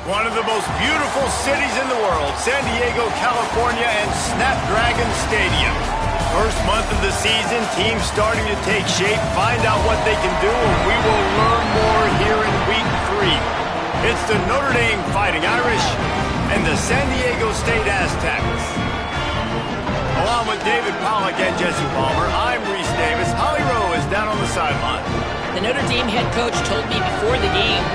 One of the most beautiful cities in the world, San Diego, California, and Snapdragon Stadium. First month of the season, teams starting to take shape, find out what they can do, and we will learn more here in Week 3. It's the Notre Dame Fighting Irish and the San Diego State Aztecs. Along with David Pollack and Jesse Palmer, I'm Reese Davis. Holly Rowe is down on the sideline. The Notre Dame head coach told me before the game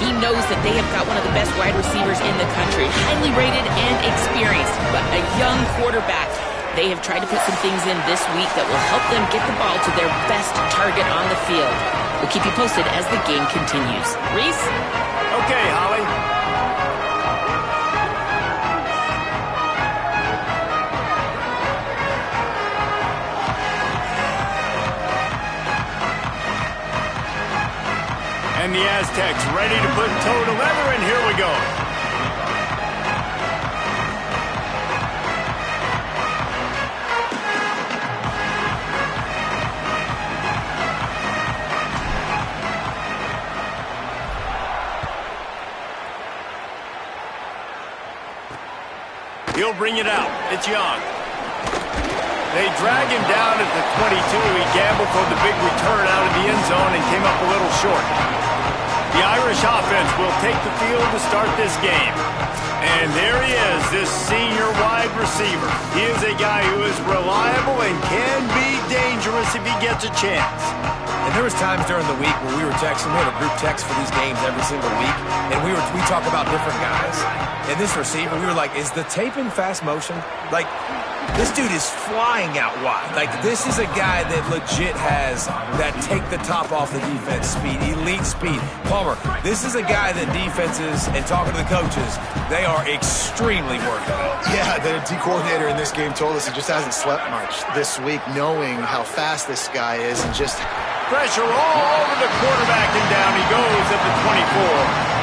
he knows that they have got one of the best wide receivers in the country, highly rated and experienced, but a young quarterback. They have tried to put some things in this week that will help them get the ball to their best target on the field. We'll keep you posted as the game continues. Reese? Okay, Holly. And the Aztecs ready to put toe to leather, and here we go. He'll bring it out. It's Young. They drag him down at the 22. He gambled for the big return out of the end zone and came up a little short. The Irish offense will take the field to start this game. And there he is, this senior wide receiver. He is a guy who is reliable and can be dangerous if he gets a chance. And there was times during the week where we were texting. We had a group text for these games every single week. And we talk about different guys. And this receiver, we were like, is the tape in fast motion? Like, this dude is flying out wide. Like, this is a guy that legit has that take the top off the defense speed, elite speed. Palmer, this is a guy that defenses, and talking to the coaches, they are extremely worried about. Yeah, the D coordinator in this game told us he just hasn't slept much this week, knowing how fast this guy is and just... Pressure all over the quarterback, and down he goes at the 24.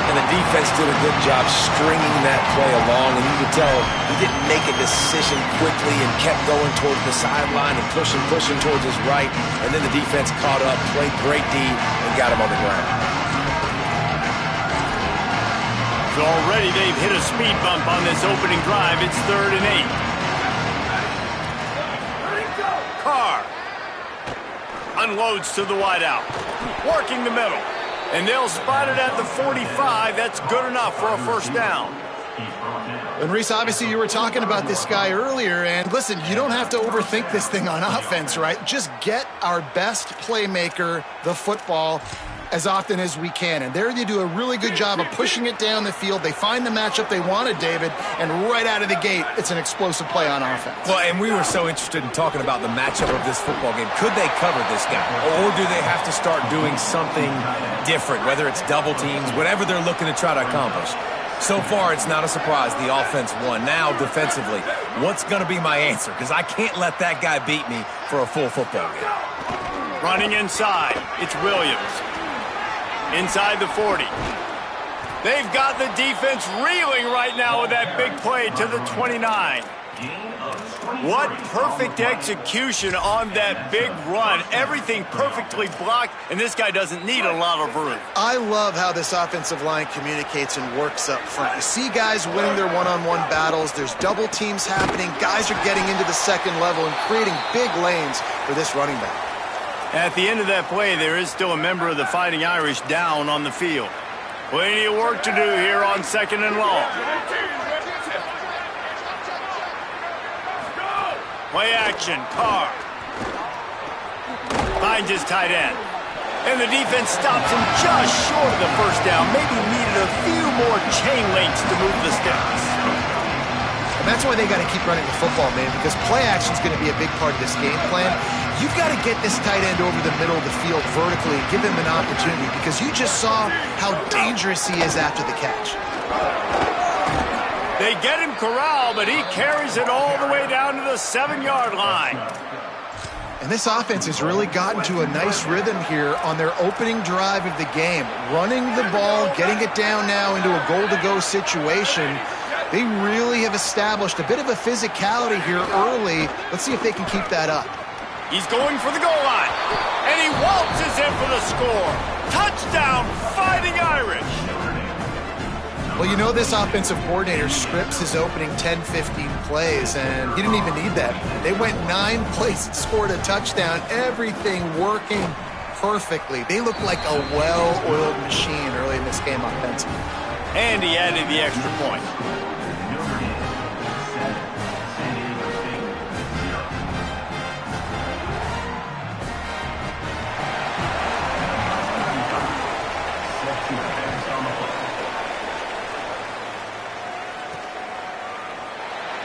And the defense did a good job stringing that play along, and you could tell he didn't make a decision quickly and kept going towards the sideline and pushing towards his right, and then the defense caught up, played great D, and got him on the ground. So already they've hit a speed bump on this opening drive. It's 3rd and 8. Carr unloads to the wideout, working the middle. And they'll spot it at the 45. That's good enough for a first down. And Reese, obviously you were talking about this guy earlier, and listen, you don't have to overthink this thing on offense, right? Just get our best playmaker the football as often as we can. And there they do a really good job of pushing it down the field. They find the matchup they wanted, David, and right out of the gate, it's an explosive play on offense. Well, and we were so interested in talking about the matchup of this football game. Could they cover this guy? Or do they have to start doing something different, whether it's double teams, whatever they're looking to try to accomplish? So far, it's not a surprise. The offense won. Now, defensively, what's going to be my answer? Because I can't let that guy beat me for a full football game. Running inside, it's Williams. Inside the 40. They've got the defense reeling right now with that big play to the 29. What perfect execution on that big run. Everything perfectly blocked, and this guy doesn't need a lot of room. I love how this offensive line communicates and works up front. You see guys winning their one-on-one battles. There's double teams happening. Guys are getting into the second level and creating big lanes for this running back. At the end of that play, there is still a member of the Fighting Irish down on the field. Plenty of work to do here on 2nd and long. Play action, Carr. Finds his tight end. And the defense stops him just short of the first down. Maybe needed a few more chain links to move the sticks. And that's why they got to keep running the football, man, because play action is going to be a big part of this game plan. You've got to get this tight end over the middle of the field vertically and give him an opportunity, because you just saw how dangerous he is after the catch. They get him corralled, but he carries it all the way down to the 7-yard line. And this offense has really gotten to a nice rhythm here on their opening drive of the game. Running the ball, getting it down now into a goal-to-go situation. They really have established a bit of a physicality here early. Let's see if they can keep that up. He's going for the goal line, and he waltzes in for the score. Touchdown, Fighting Irish. Well, you know this offensive coordinator scripts his opening 10, 15 plays, and he didn't even need that. They went 9 plays and scored a touchdown, everything working perfectly. They look like a well-oiled machine early in this game offensively. And he added the extra point.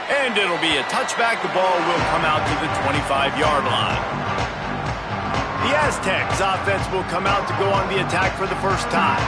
And it'll be a touchback. The ball will come out to the 25-yard line. The Aztecs offense will come out to go on the attack for the first time.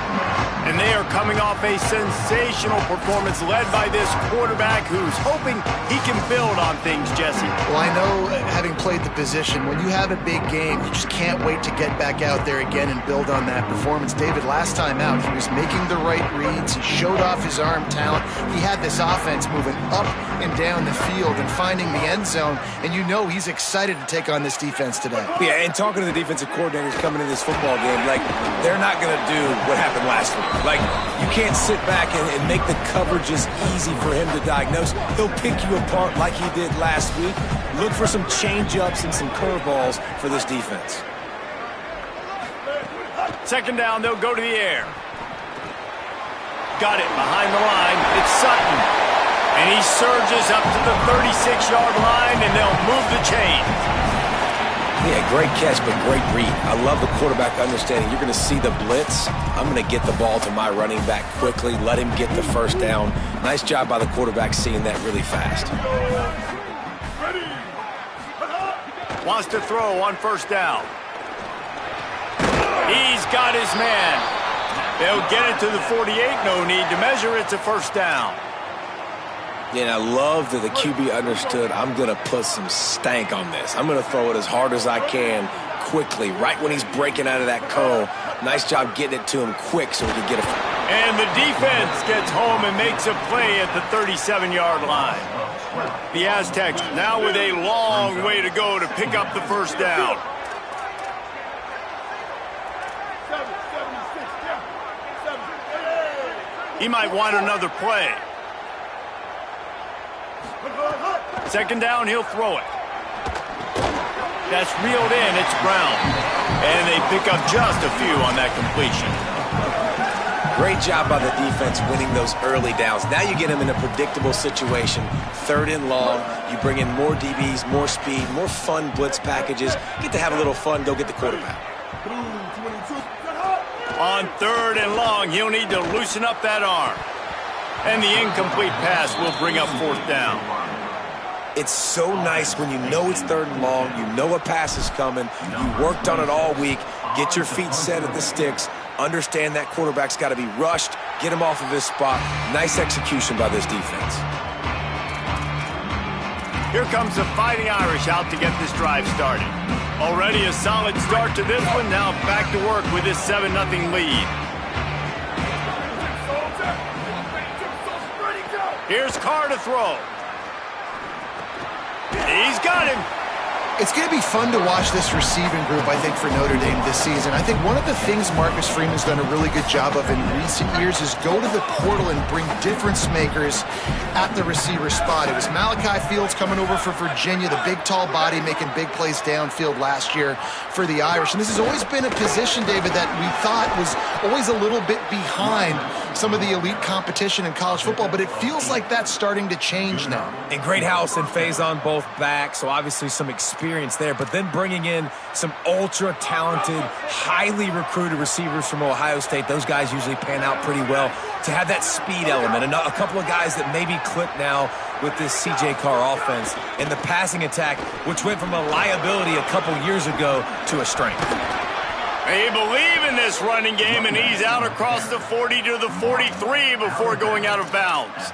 And they are coming off a sensational performance led by this quarterback who's hoping he can build on things, Jesse. Well, I know, having played the position, when you have a big game, you just can't wait to get back out there again and build on that performance. David, last time out, he was making the right reads. He showed off his arm talent. He had this offense moving up and down the field and finding the end zone. And you know he's excited to take on this defense today. Yeah, and talking to the defensive coordinators coming into this football game, like, they're not going to do what happened last week. Like, you can't sit back and make the coverages easy for him to diagnose. He'll pick you apart like he did last week. Look for some change-ups and some curveballs for this defense. Second down, they'll go to the air. Got it behind the line. It's Sutton. And he surges up to the 36-yard line, and they'll move the chains. Yeah, great catch, but great read. I love the quarterback understanding. You're going to see the blitz. I'm going to get the ball to my running back quickly, let him get the first down. Nice job by the quarterback seeing that really fast. Wants to throw on first down. He's got his man. They'll get it to the 48. No need to measure. It's a first down. Yeah, I love that the QB understood I'm going to put some stank on this. I'm going to throw it as hard as I can quickly, right when he's breaking out of that curl. Nice job getting it to him quick so he can get it. And the defense gets home and makes a play at the 37-yard line. The Aztecs now with a long way to go to pick up the first down. He might want another play. Second down, he'll throw it. That's reeled in, it's Brown. And they pick up just a few on that completion. Great job by the defense winning those early downs. Now you get them in a predictable situation. 3rd and long, you bring in more DBs, more speed, more fun blitz packages. Get to have a little fun, go get the quarterback. On 3rd and long, he'll need to loosen up that arm. And the incomplete pass will bring up 4th down. It's so nice when you know it's 3rd and long, you know a pass is coming, you worked on it all week, get your feet set at the sticks, understand that quarterback's got to be rushed, get him off of his spot. Nice execution by this defense. Here comes the Fighting Irish out to get this drive started. Already a solid start to this one, now back to work with this 7-0 lead. Here's Carr to throw. He's got him. It's going to be fun to watch this receiving group, I think, for Notre Dame this season. I think one of the things Marcus Freeman's done a really good job of in recent years is go to the portal and bring difference makers at the receiver spot. It was Malachi Fields coming over for Virginia, the big, tall body making big plays downfield last year for the Irish. And this has always been a position, David, that we thought was always a little bit behind some of the elite competition in college football, but it feels like that's starting to change now. And Great House and Faison both back, so obviously some experience there, but then bringing in some ultra-talented, highly recruited receivers from Ohio State. Those guys usually pan out pretty well. To have that speed element, and a couple of guys that maybe clip now with this C.J. Carr offense, and the passing attack, which went from a liability a couple years ago to a strength. They believe in this running game, and he's out across the 40 to the 43 before going out of bounds.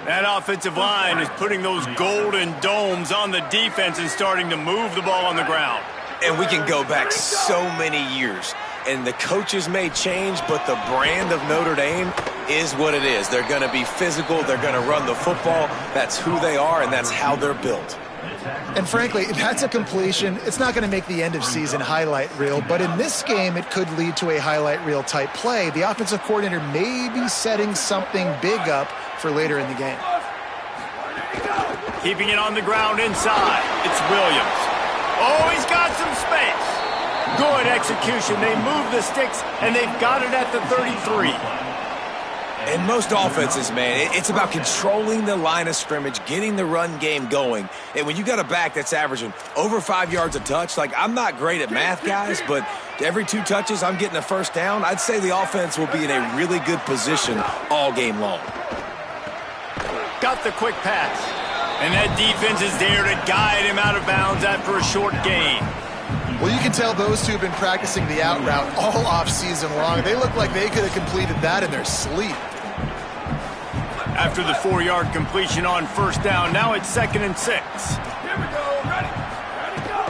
That offensive line is putting those golden domes on the defense and starting to move the ball on the ground. And we can go back so many years, and the coaches may change, but the brand of Notre Dame is what it is. They're going to be physical. They're going to run the football. That's who they are, and that's how they're built. And frankly, that's a completion. It's not going to make the end-of-season highlight reel, but in this game, it could lead to a highlight reel type play. The offensive coordinator may be setting something big up for later in the game. Keeping it on the ground inside. It's Williams. Oh, he's got some space. Good execution. They move the sticks, and they've got it at the 33. In most offenses, man, it's about controlling the line of scrimmage, getting the run game going. And when you got a back that's averaging over 5 yards a touch, like, I'm not great at math, guys, but every 2 touches I'm getting a first down, I'd say the offense will be in a really good position all game long. Got the quick pass. And that defense is there to guide him out of bounds after a short gain. Well, you can tell those two have been practicing the out route all off-season long. They look like they could have completed that in their sleep. After the 4-yard completion on first down, now it's 2nd and 6. Here we go. Ready, go.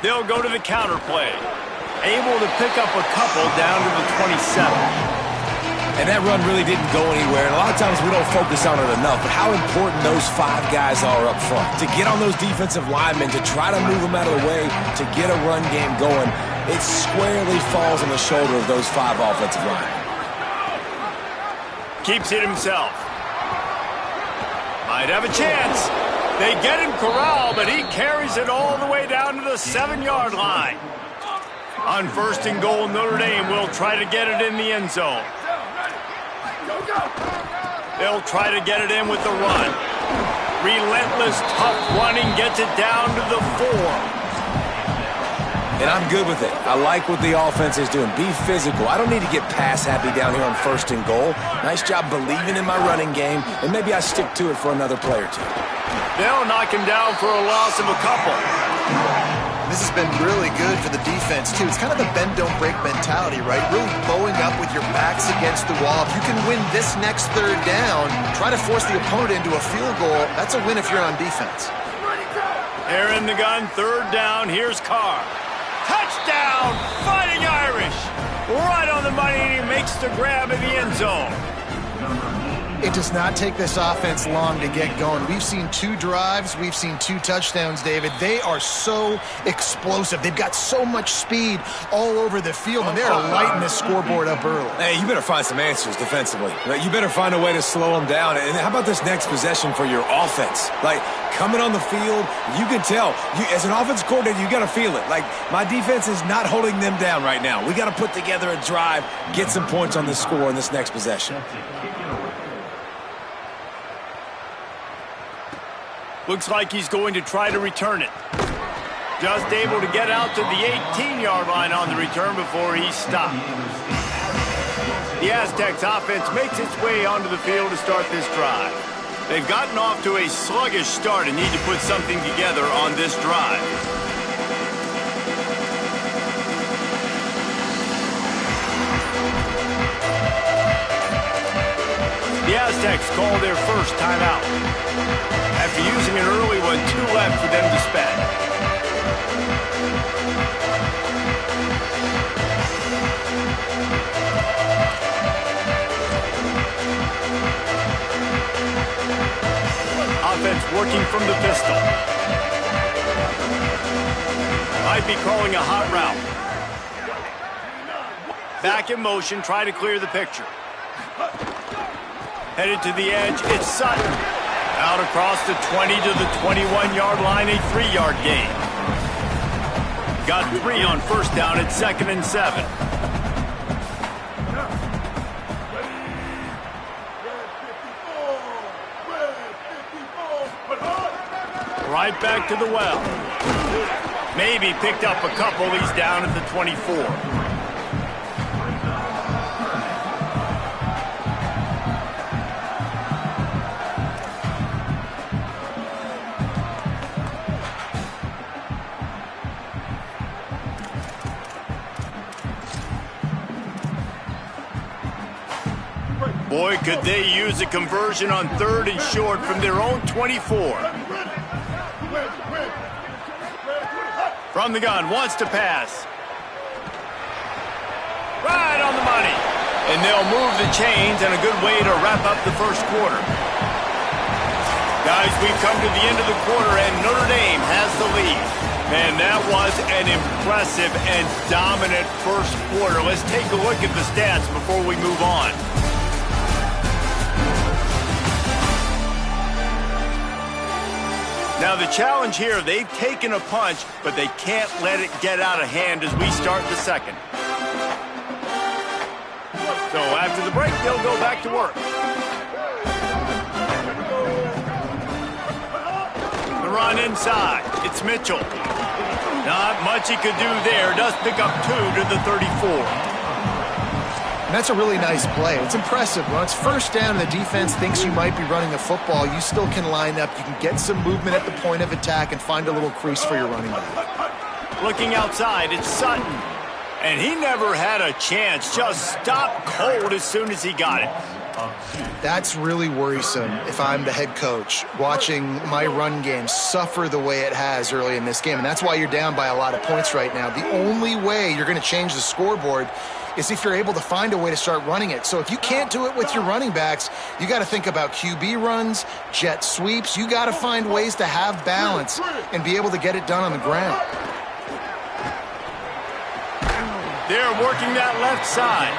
They'll go to the counter play. Able to pick up a couple down to the 27. And that run really didn't go anywhere. And a lot of times we don't focus on it enough, but how important those 5 guys are up front. To get on those defensive linemen, to try to move them out of the way, to get a run game going, it squarely falls on the shoulder of those 5 offensive linemen. Keeps it himself. Might have a chance. They get him corralled, but he carries it all the way down to the 7-yard line. On 1st and goal, Notre Dame will try to get it in the end zone. They'll try to get it in with the run. Relentless, tough running gets it down to the 4. And I'm good with it. I like what the offense is doing. Be physical. I don't need to get pass happy down here on 1st and goal. Nice job believing in my running game, and maybe I stick to it for another play or 2. They'll knock him down for a loss of a couple. This has been really good for the defense, too. It's kind of the bend-don't-break mentality, right? Really bowing up with your backs against the wall. If you can win this next 3rd down, try to force the opponent into a field goal. That's a win if you're on defense. They're in the gun, 3rd down. Here's Carr. Touchdown, Fighting Irish. Right on the money, and he makes the grab in the end zone. It does not take this offense long to get going. We've seen 2 drives. We've seen 2 touchdowns, David. They are so explosive. They've got so much speed all over the field, and they're lighting this scoreboard up early. Hey, you better find some answers defensively. You better find a way to slow them down. And how about this next possession for your offense? Like, coming on the field, you can tell. As an offense coordinator, you got to feel it. Like, my defense is not holding them down right now. We got to put together a drive, get some points on this score in this next possession. Looks like he's going to try to return it. Just able to get out to the 18-yard line on the return before he's stopped. The Aztecs offense makes its way onto the field to start this drive. They've gotten off to a sluggish start and need to put something together on this drive. The Aztecs call their first timeout. After using an early one, 2 left for them to spend. Offense working from the pistol. Might be calling a hot route. Back in motion, try to clear the picture. Headed to the edge, it's Sutton. Out across the 20 to the 21-yard line, a 3-yard gain. Got 3 on first down at 2nd and 7. Right back to the well. Maybe picked up a couple. He's down at the 24. Boy, could they use a conversion on 3rd and short from their own 24. From the gun, wants to pass. Right on the money. And they'll move the chains, and a good way to wrap up the first quarter. Guys, we've come to the end of the quarter, and Notre Dame has the lead. Man, that was an impressive and dominant first quarter. Let's take a look at the stats before we move on. Now, the challenge here, they've taken a punch, but they can't let it get out of hand as we start the second. So after the break, they'll go back to work. The run inside. It's Mitchell. Not much he could do there. Does pick up 2 to the 34. And that's a really nice play. It's impressive. When it's first down and the defense thinks you might be running a football, you still can line up. You can get some movement at the point of attack and find a little crease for your running back. Looking outside, it's Sutton. And he never had a chance. Just stopped cold as soon as he got it. That's really worrisome if I'm the head coach, watching my run game suffer the way it has early in this game. And that's why you're down by a lot of points right now. The only way you're going to change the scoreboard is if you're able to find a way to start running it. So if you can't do it with your running backs, you got to think about QB runs, jet sweeps. You got to find ways to have balance and be able to get it done on the ground. They're working that left side,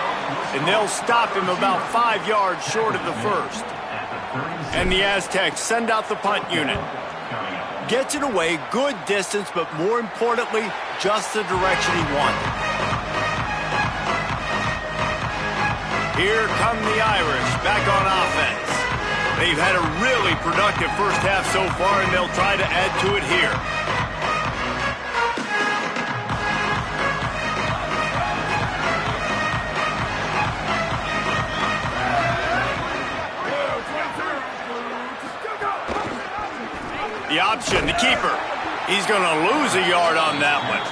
and they'll stop him about 5 yards short of the first. And the Aztecs send out the punt unit. Gets it away, good distance, but more importantly, just the direction he wanted. Here come the Irish back on offense. They've had a really productive first half so far, and they'll try to add to it here. The option, the keeper. He's going to lose a yard on that one.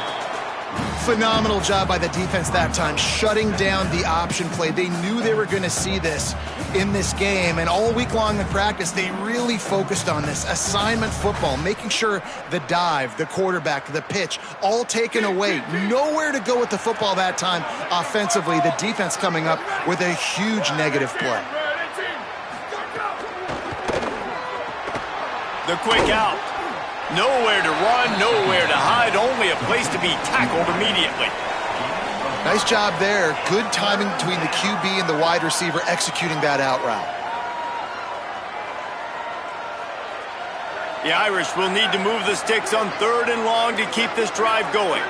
Phenomenal job by the defense that time, shutting down the option play. They knew they were going to see this in this game, and all week long in practice, they really focused on this assignment football, making sure the dive, the quarterback, the pitch, all taken away. Nowhere to go with the football that time offensively. The defense coming up with a huge negative play. The quick out. Nowhere to run, nowhere to hide, only a place to be tackled immediately. Nice job there. Good timing between the QB and the wide receiver executing that out route. The Irish will need to move the sticks on 3rd and long to keep this drive going.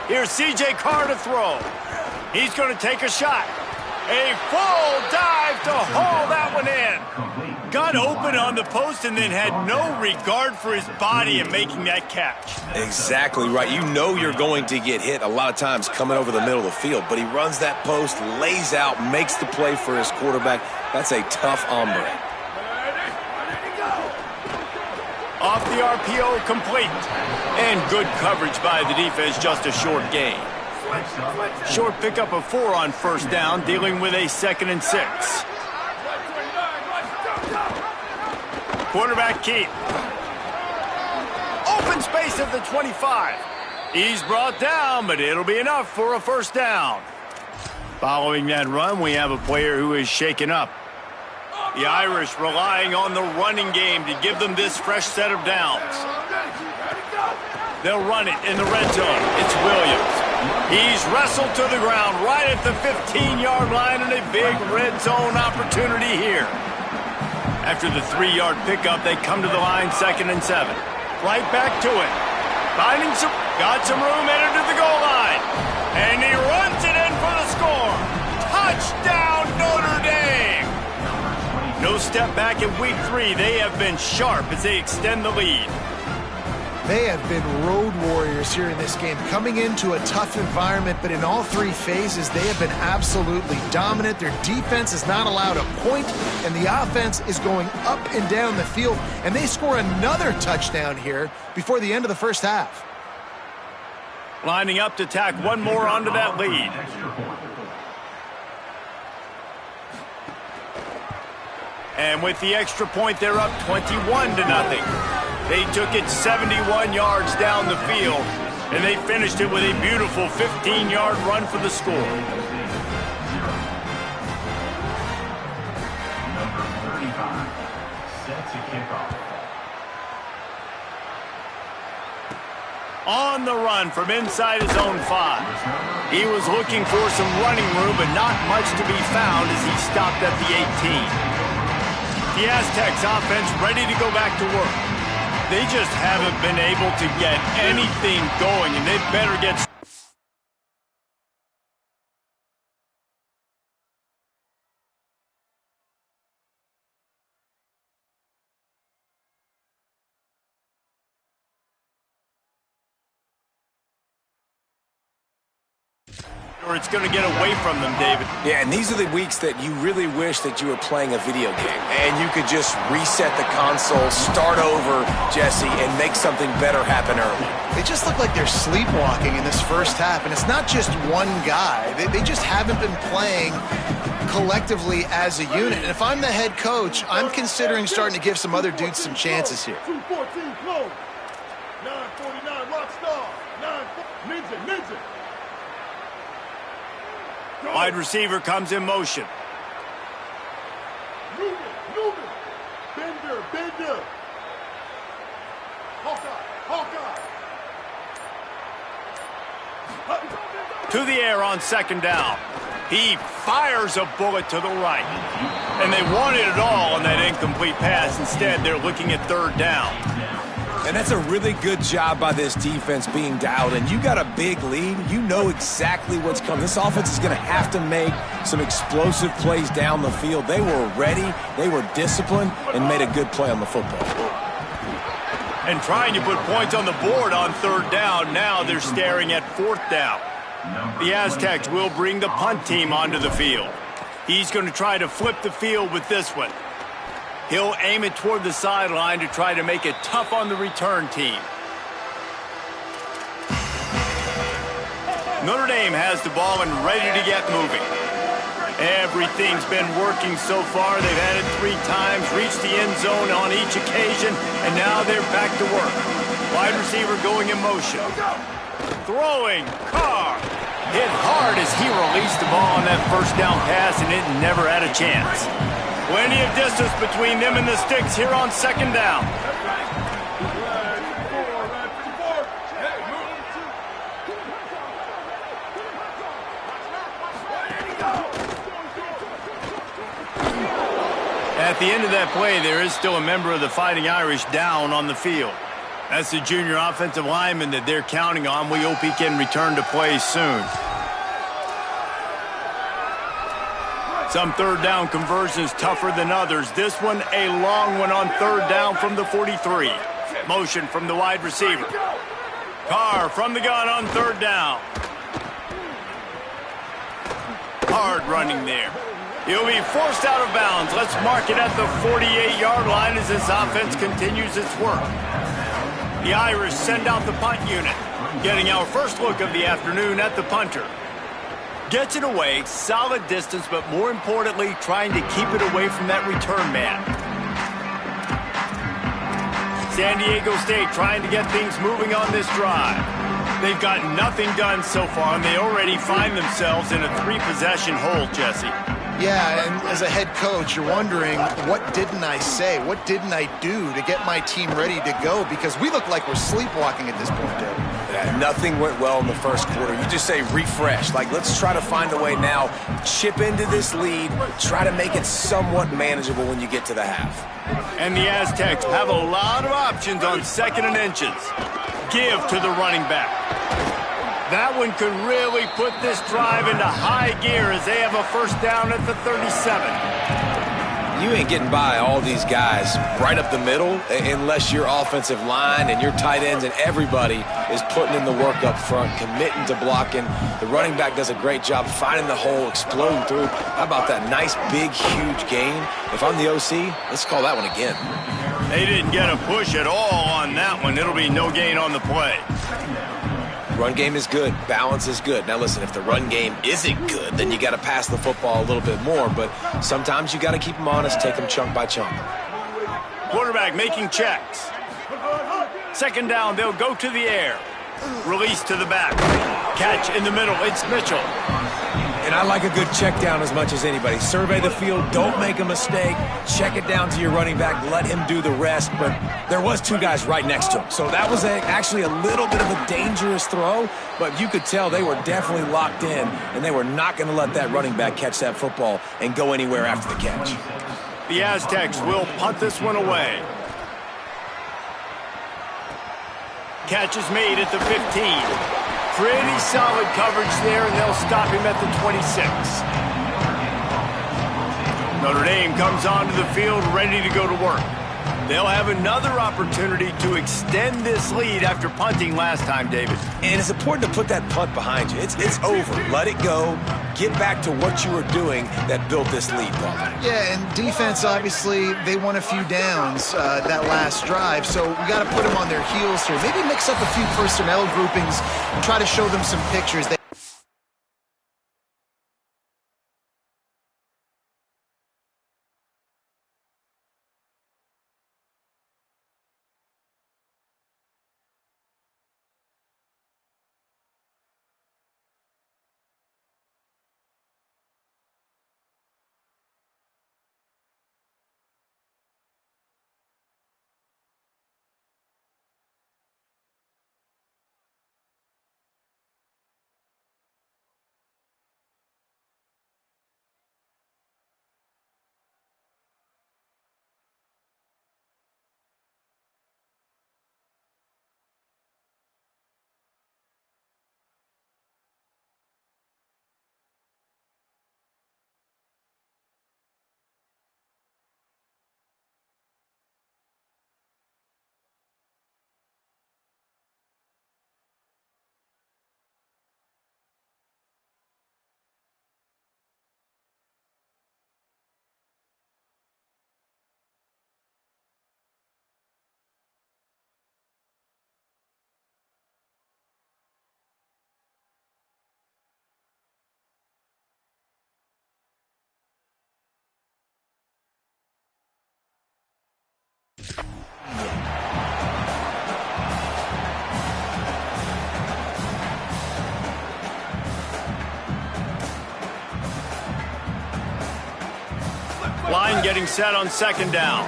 Here's C.J. Carr to throw. He's going to take a shot. A full dive to haul that one in. Got open on the post and then had no regard for his body in making that catch. Exactly right. You know you're going to get hit a lot of times coming over the middle of the field, but he runs that post, lays out, makes the play for his quarterback. That's a tough hombre. Off the RPO, complete. And good coverage by the defense, just a short gain. Short pickup of 4 on first down, dealing with a 2nd and 6. Quarterback keep. Open space at the 25. He's brought down, but it'll be enough for a first down. Following that run, we have a player who is shaken up. The Irish relying on the running game to give them this fresh set of downs. They'll run it in the red zone. It's Williams. He's wrestled to the ground right at the 15-yard line, and a big red zone opportunity here. After the 3-yard pickup, they come to the line 2nd and 7. Right back to it. Got some room headed to the goal line. And he runs it in for the score. Touchdown, Notre Dame. No step back in week 3. They have been sharp as they extend the lead. They have been road warriors here in this game, coming into a tough environment, but in all 3 phases, they have been absolutely dominant. Their defense is not allowed a point, and the offense is going up and down the field, and they score another touchdown here before the end of the first half. Lining up to tack one more onto that lead. And with the extra point, they're up 21-0. They took it 71 yards down the field, and they finished it with a beautiful 15-yard run for the score. set to kick off. On the run from inside his own 5. He was looking for some running room, but not much to be found as he stopped at the 18. The Aztecs offense ready to go back to work. They just haven't been able to get anything going, and they better get... or it's going to get away from them, David. Yeah, and these are the weeks that you really wish that you were playing a video game and you could just reset the console, start over, Jesse, and make something better happen early. They just look like they're sleepwalking in this first half, and it's not just one guy. They just haven't been playing collectively as a unit. And if I'm the head coach, I'm considering starting to give some other dudes some chances here. 214 close. 949 Rockstar. 9 Ninja. Wide receiver comes in motion. Newman. Bender. Hawkeye. To the air on second down. He fires a bullet to the right. And they wanted it all on that incomplete pass. Instead, they're looking at third down. And that's a really good job by this defense being dialed in. You got a big lead. You know exactly what's coming. This offense is going to have to make some explosive plays down the field. They were ready, they were disciplined, and made a good play on the football. And trying to put points on the board on third down. Now they're staring at fourth down. The Aztecs will bring the punt team onto the field. He's going to try to flip the field with this one. He'll aim it toward the sideline to try to make it tough on the return team. Notre Dame has the ball and ready to get moving. Everything's been working so far. They've had it 3 times, reached the end zone on each occasion, and now they're back to work. Wide receiver going in motion. Throwing, Carr. Hit hard as he released the ball on that first down pass, and it never had a chance. Plenty of distance between them and the sticks here on second down. At the end of that play, there is still a member of the Fighting Irish down on the field. That's the junior offensive lineman that they're counting on. We hope he can return to play soon. Some third down conversions tougher than others. This one, a long one on third down from the 43. Motion from the wide receiver. Carr from the gun on third down. Hard running there. He'll be forced out of bounds. Let's mark it at the 48-yard line as this offense continues its work. The Irish send out the punt unit. Getting our first look of the afternoon at the punter. Gets it away, solid distance, but more importantly, trying to keep it away from that return man. San Diego State trying to get things moving on this drive. They've got nothing done so far, and they already find themselves in a 3-possession hole, Jesse. Yeah, and as a head coach, you're wondering, what didn't I say? What didn't I do to get my team ready to go? Because we look like we're sleepwalking at this point, David. Yeah, nothing went well in the first quarter. You just say refresh. Like, let's try to find a way now. Chip into this lead. Try to make it somewhat manageable when you get to the half. And the Aztecs have a lot of options on 2nd and inches. Give to the running back. That one could really put this drive into high gear as they have a first down at the 37. You ain't getting by all these guys right up the middle unless your offensive line and your tight ends and everybody is putting in the work up front, committing to blocking. The running back does a great job finding the hole, exploding through. How about that nice, big, huge gain? If I'm the OC, let's call that one again. They didn't get a push at all on that one. It'll be no gain on the play. Run game is good. Balance is good. Now, listen, if the run game isn't good, then you got to pass the football a little bit more. But sometimes you got to keep them honest, take them chunk by chunk. Quarterback making checks. Second down, they'll go to the air. Release to the back. Catch in the middle. It's Mitchell. And I like a good check down as much as anybody. Survey the field, don't make a mistake, check it down to your running back, let him do the rest. But there was two guys right next to him. So that was actually a little bit of a dangerous throw, but you could tell they were definitely locked in, and they were not going to let that running back catch that football and go anywhere after the catch. The Aztecs will punt this one away. Catch is made at the 15. Pretty solid coverage there, and they'll stop him at the 26. Notre Dame comes onto the field ready to go to work. They'll have another opportunity to extend this lead after punting last time, David. And it's important to put that punt behind you. It's over. Let it go. Get back to what you were doing that built this lead, Paul. Yeah, and defense, obviously, they won a few downs that last drive, so we got to put them on their heels here. Maybe mix up a few personnel groupings and try to show them some pictures. Line getting set on second down.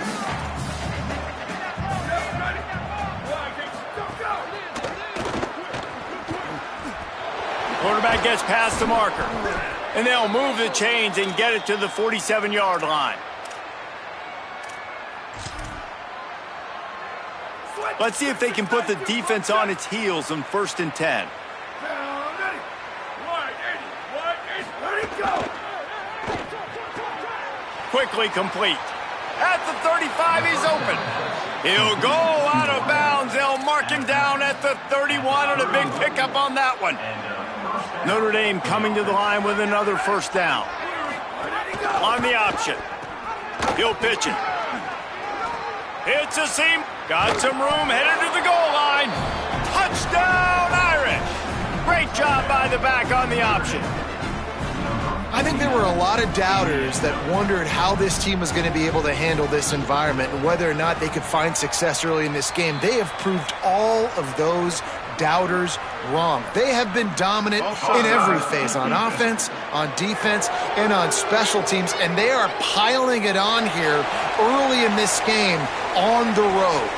Quarterback gets past the marker. And they'll move the chains and get it to the 47-yard line. Let's see if they can put the defense on its heels on 1st and 10. Quickly complete. At the 35, he's open. He'll go out of bounds. They'll mark him down at the 31, and a big pickup on that one. Notre Dame coming to the line with another 1st down. On the option. He'll pitch it. It's a seam. Got some room, headed to the goal line. Touchdown, Irish. Great job by the back on the option. I think there were a lot of doubters that wondered how this team was going to be able to handle this environment and whether or not they could find success early in this game. They have proved all of those doubters wrong. They have been dominant in every phase, on offense, on defense, and on special teams, and they are piling it on here early in this game on the road.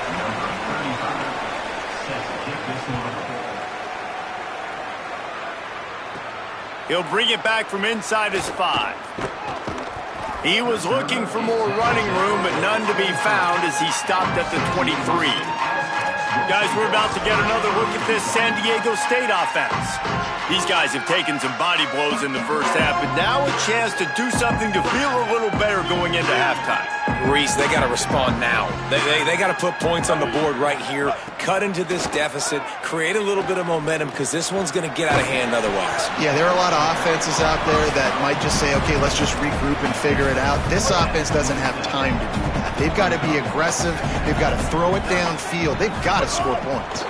He'll bring it back from inside his 5. He was looking for more running room, but none to be found as he stopped at the 23. Guys, we're about to get another look at this San Diego State offense. These guys have taken some body blows in the first half, but now a chance to do something to feel a little better going into halftime. Reese, they got to respond now. They got to put points on the board right here, cut into this deficit, create a little bit of momentum, because this one's going to get out of hand otherwise. Yeah, there are a lot of offenses out there that might just say, okay, let's just regroup and figure it out. This offense doesn't have time to do that. They've got to be aggressive. They've got to throw it downfield. They've got to score points.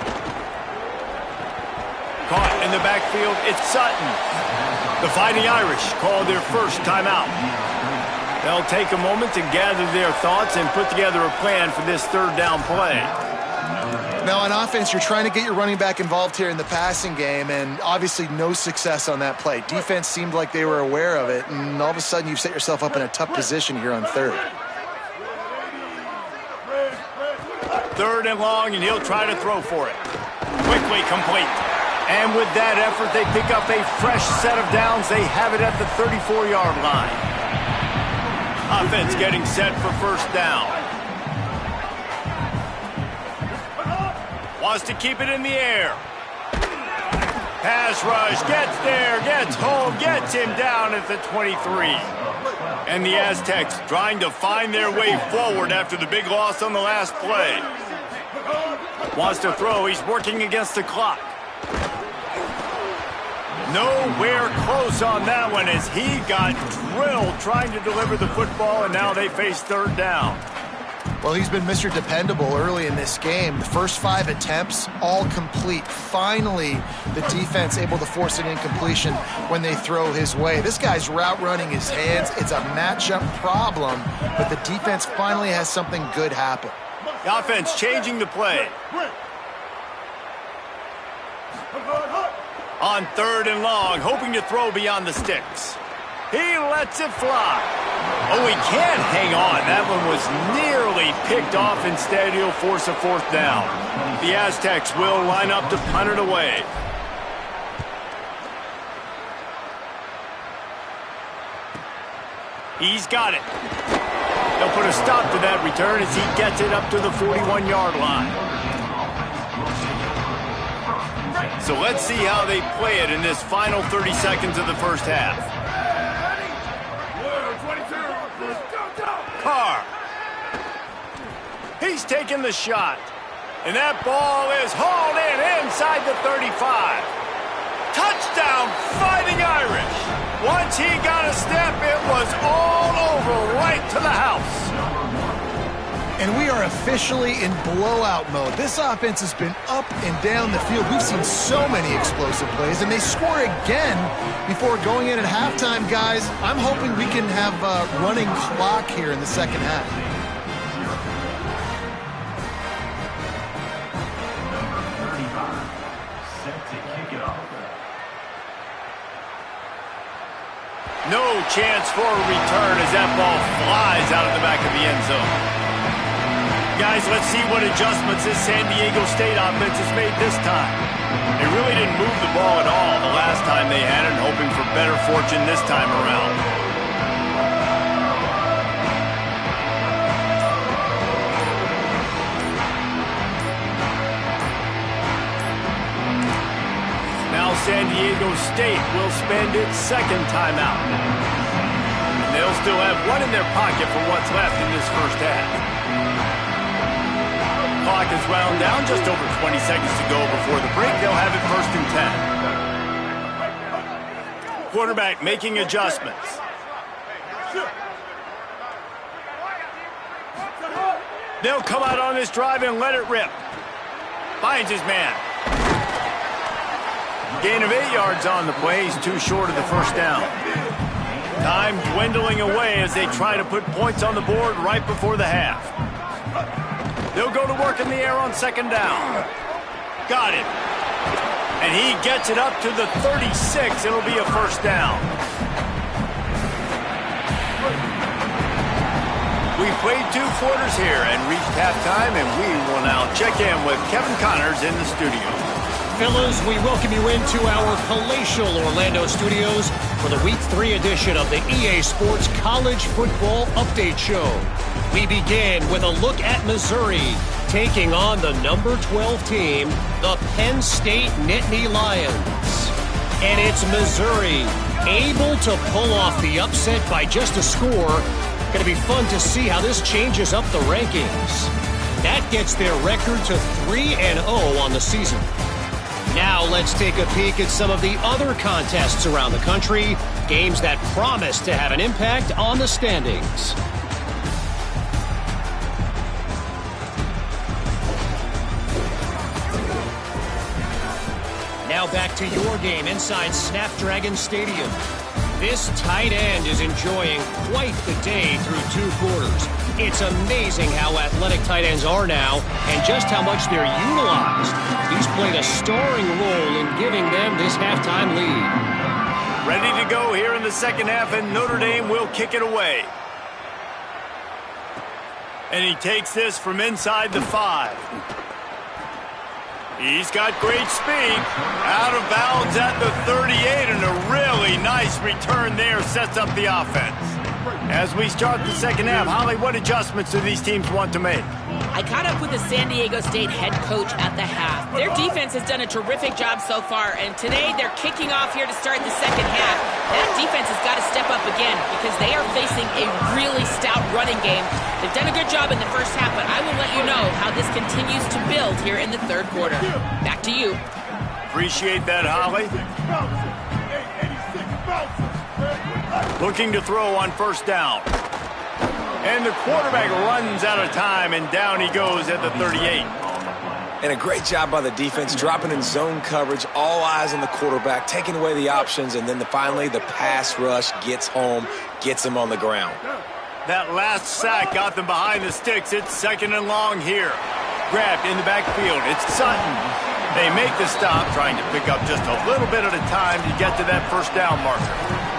Caught in the backfield, it's Sutton. The Fighting Irish call their first timeout. They'll take a moment to gather their thoughts and put together a plan for this 3rd down play. Now, on offense, you're trying to get your running back involved here in the passing game, and obviously no success on that play. Defense seemed like they were aware of it, and all of a sudden you've set yourself up in a tough position here on third. Third and long, and he'll try to throw for it. Quickly complete. And with that effort, they pick up a fresh set of downs. They have it at the 34-yard line. Offense getting set for first down. Wants to keep it in the air. Pass rush, gets there, gets home, gets him down at the 23. And the Aztecs trying to find their way forward after the big loss on the last play. Wants to throw, he's working against the clock. Nowhere close on that one as he got drilled trying to deliver the football, and now they face third down. Well, he's been Mr. Dependable early in this game. The first 5 attempts, all complete. Finally, the defense able to force an incompletion when they throw his way. This guy's route running his hands. It's a matchup problem, but the defense finally has something good happen. The offense changing the play. On third and long, hoping to throw beyond the sticks. He lets it fly. Oh, he can't hang on. That one was nearly picked off. Instead, he'll force a fourth down. The Aztecs will line up to punt it away. He's got it. They'll put a stop to that return as he gets it up to the 41-yard line. So let's see how they play it in this final 30 seconds of the first half. Carr. He's taking the shot. And that ball is hauled in inside the 35. Touchdown, Fighting Irish. Once he got a step, it was all over right to the house. And we are officially in blowout mode. This offense has been up and down the field. We've seen so many explosive plays, and they score again before going in at halftime, guys. I'm hoping we can have a running clock here in the second half. No chance for a return as that ball flies out of the back of the end zone. Guys, let's see what adjustments this San Diego State offense has made this time. They really didn't move the ball at all the last time they had it, hoping for better fortune this time around. Now San Diego State will spend its second timeout. And they'll still have one in their pocket for what's left in this first half. Clock is wound down, just over 20 seconds to go before the break. They'll have it first and 10. Quarterback making adjustments. They'll come out on this drive and let it rip. Finds his man. Gain of 8 yards on the play. He's too short of the first down. Time dwindling away as they try to put points on the board right before the half. They'll go to work in the air on second down. Got it. And he gets it up to the 36. It'll be a first down. We've played 2 quarters here and reached halftime, and we will now check in with Kevin Connors in the studio. Fellas, we welcome you into our palatial Orlando studios for the Week 3 edition of the EA Sports College Football Update Show. We begin with a look at Missouri taking on the number 12 team, the Penn State Nittany Lions. And it's Missouri able to pull off the upset by just a score. Going to be fun to see how this changes up the rankings. That gets their record to 3-0 on the season. Now let's take a peek at some of the other contests around the country, games that promise to have an impact on the standings. Now back to your game inside Snapdragon Stadium. This tight end is enjoying quite the day through 2 quarters. It's amazing how athletic tight ends are now and just how much they're utilized. He's played a starring role in giving them this halftime lead. Ready to go here in the second half, and Notre Dame will kick it away. And he takes this from inside the 5. He's got great speed. Out of bounds at the 38, and a really nice return there sets up the offense. As we start the second half, Holly, what adjustments do these teams want to make? I caught up with the San Diego State head coach at the half. Their defense has done a terrific job so far, and today they're kicking off here to start the second half. That defense has got to step up again because they are facing a really stout running game. They've done a good job in the first half, but I will let you know how this continues to build here in the third quarter. Back to you. Appreciate that, Holly. Looking to throw on first down. And the quarterback runs out of time, and down he goes at the 38. And a great job by the defense, dropping in zone coverage, all eyes on the quarterback, taking away the options, and then finally the pass rush gets home, gets him on the ground. That last sack got them behind the sticks. It's second and long here. Grabbed in the backfield. It's Sutton. They make the stop, trying to pick up just a little bit at a time to get to that first down marker.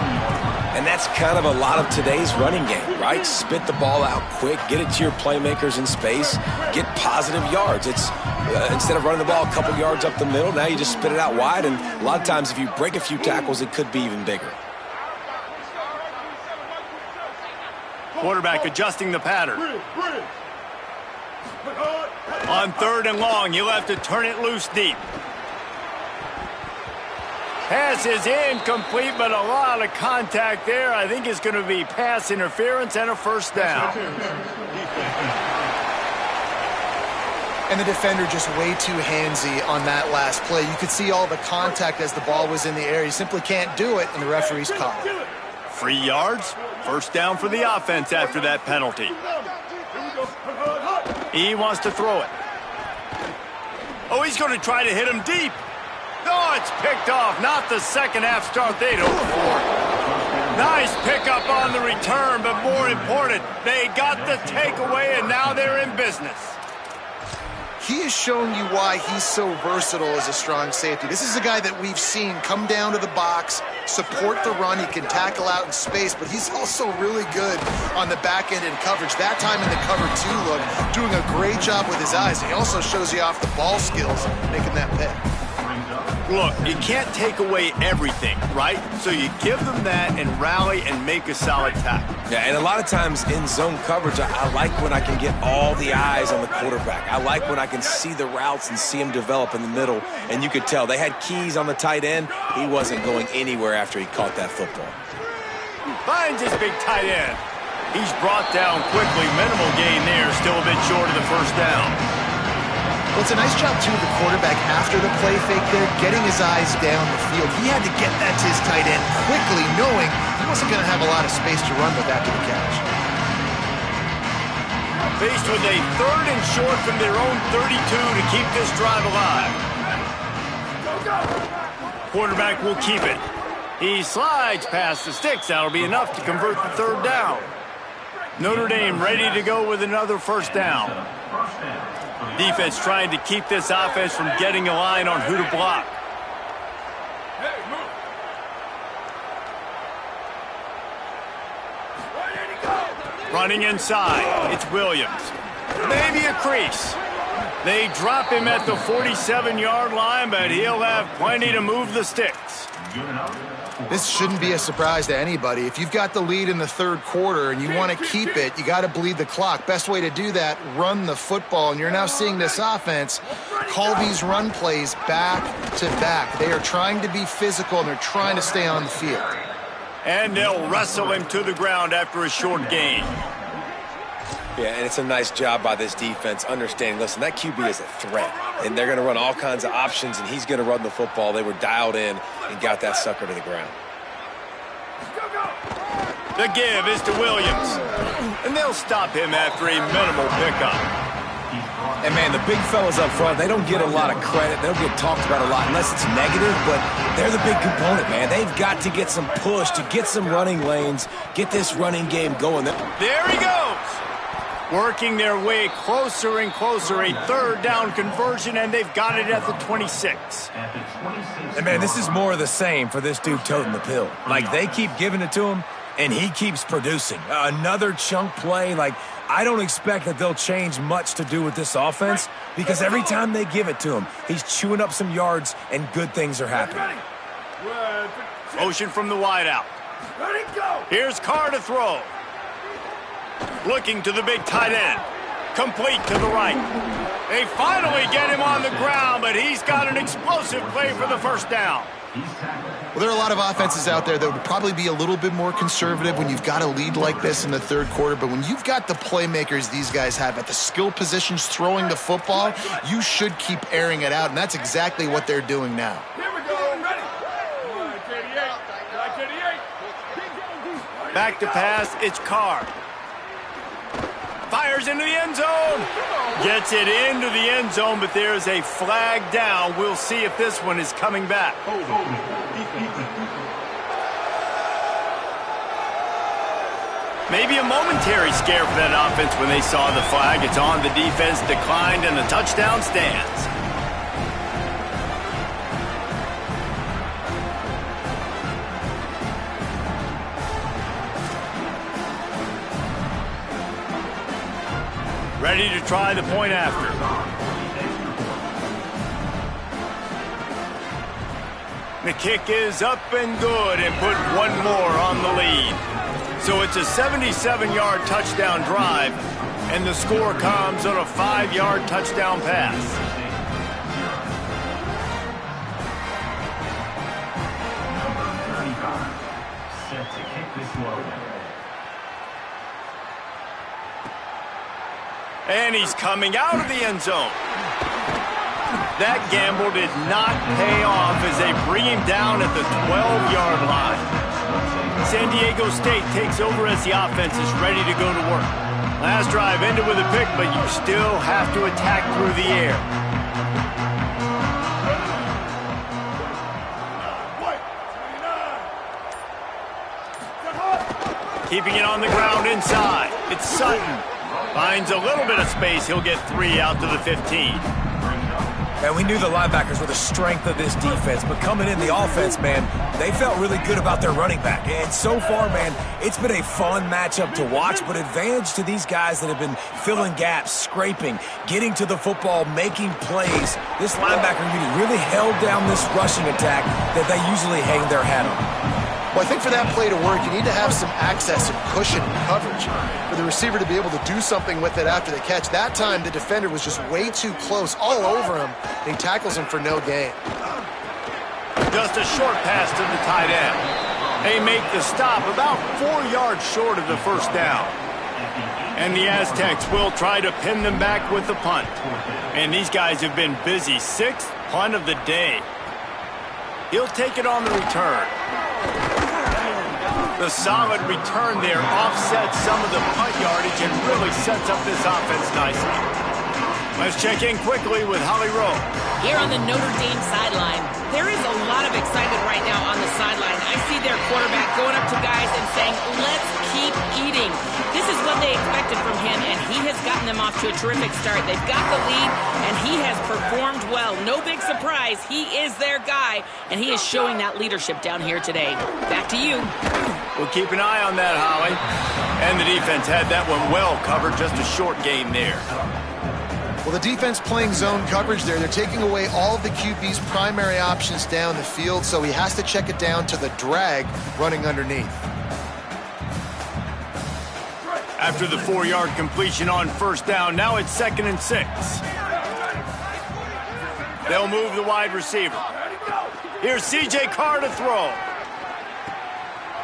And that's kind of a lot of today's running game, right? Spit the ball out quick, get it to your playmakers in space, get positive yards. It's instead of running the ball a couple yards up the middle, now you just spit it out wide, and a lot of times if you break a few tackles, it could be even bigger. Quarterback adjusting the pattern. On third and long, you'll have to turn it loose deep. Pass is incomplete, but a lot of contact there. I think it's going to be pass interference and a first down. And the defender just way too handsy on that last play. You could see all the contact as the ball was in the air. You simply can't do it, and the referee's caught it. 3 yards, first down for the offense after that penalty. He wants to throw it. Oh, he's going to try to hit him deep. Oh, it's picked off. Not the second half start they'd hoped for. Nice pickup on the return, but more important, they got the takeaway, and now they're in business. He has shown you why he's so versatile as a strong safety. This is a guy that we've seen come down to the box, support the run. He can tackle out in space, but he's also really good on the back end in coverage. That time in the cover 2 look, doing a great job with his eyes. He also shows you off the ball skills, making that pick. Look, you can't take away everything, right? So you give them that and rally and make a solid tackle. Yeah, and a lot of times in zone coverage, I like when I can get all the eyes on the quarterback. I like when I can see the routes and see him develop in the middle. And you could tell they had keys on the tight end. He wasn't going anywhere after he caught that football. Finds his big tight end. He's brought down quickly. Minimal gain there, still a bit short of the first down. Well, it's a nice job, too, of the quarterback after the play fake there, getting his eyes down the field. He had to get that to his tight end quickly, knowing he wasn't going to have a lot of space to run with after the catch. Faced with a third and short from their own 32 to keep this drive alive. Quarterback will keep it. He slides past the sticks. That'll be enough to convert the third down. Notre Dame ready to go with another first down. Defense trying to keep this offense from getting a line on who to block. Running inside, it's Williams. Maybe a crease. They drop him at the 47-yard line, but he'll have plenty to move the sticks. This shouldn't be a surprise to anybody. If you've got the lead in the third quarter and you want to keep it, you got to bleed the clock. Best way to do that, run the football. And you're now seeing this offense call these run plays back to back. They are trying to be physical, and they're trying to stay on the field. And they'll wrestle him to the ground after a short gain. Yeah, and it's a nice job by this defense understanding, listen, that QB is a threat, and they're going to run all kinds of options, and he's going to run the football. They were dialed in and got that sucker to the ground. The give is to Williams, and they'll stop him after a minimal pickup. And, man, the big fellas up front, they don't get a lot of credit. They don't get talked about a lot unless it's negative, but they're the big component, man. They've got to get some push to get some running lanes, get this running game going. There he goes. Working their way closer and closer. A third down conversion, and they've got it at the 26. And, man, this is more of the same for this dude toting the pill. Like, they keep giving it to him, and he keeps producing. Another chunk play. Like, I don't expect that they'll change much to do with this offense because every time they give it to him, he's chewing up some yards, and good things are happening. Motion from the wideout. Here's Carr to throw. Looking to the big tight end. Complete to the right. They finally get him on the ground, but he's got an explosive play for the first down. Well, there are a lot of offenses out there that would probably be a little bit more conservative when you've got a lead like this in the third quarter, but when you've got the playmakers these guys have at the skill positions throwing the football, you should keep airing it out, and that's exactly what they're doing now. Here we go. Ready. Back to pass, it's Carr. Fires into the end zone. Gets it into the end zone, but there's a flag down. We'll see if this one is coming back. Maybe a momentary scare for that offense when they saw the flag. It's on, the defense declined, and the touchdown stands. Ready to try the point after. The kick is up and good and put one more on the lead. So it's a 77-yard touchdown drive, and the score comes on a 5-yard touchdown pass. Set to kick this one. And he's coming out of the end zone. That gamble did not pay off as they bring him down at the 12-yard line. San Diego State takes over as the offense is ready to go to work. Last drive ended with a pick, but you still have to attack through the air. Keeping it on the ground inside. It's Sutton. Finds a little bit of space. He'll get 3 out to the 15. And we knew the linebackers were the strength of this defense, but coming in the offense, man, they felt really good about their running back. And so far, man, it's been a fun matchup to watch, but advantage to these guys that have been filling gaps, scraping, getting to the football, making plays. This linebacker unit really held down this rushing attack that they usually hang their hat on. Well, I think for that play to work, you need to have some access, some cushion and coverage for the receiver to be able to do something with it after the catch. That time, the defender was just way too close, all over him, and he tackles him for no gain. Just a short pass to the tight end. They make the stop about 4 yards short of the first down. And the Aztecs will try to pin them back with the punt. And these guys have been busy. 6th punt of the day. He'll take it on the return. The solid return there offsets some of the punt yardage and really sets up this offense nicely. Let's check in quickly with Holly Rowe. Here on the Notre Dame sideline, there is a lot of excitement right now on the sideline. I see their quarterback going up to guys and saying, let's keep eating. This is what they expected from him, and he has gotten them off to a terrific start. They've got the lead, and he has performed well. No big surprise. He is their guy, and he is showing that leadership down here today. Back to you. We'll keep an eye on that, Holly. And the defense had that one well covered. Just a short game there. Well, the defense playing zone coverage there. They're taking away all of the QB's primary options down the field, so he has to check it down to the drag running underneath. After the 4-yard completion on first down, now it's 2nd and 6. They'll move the wide receiver. Here's C.J. Carr to throw.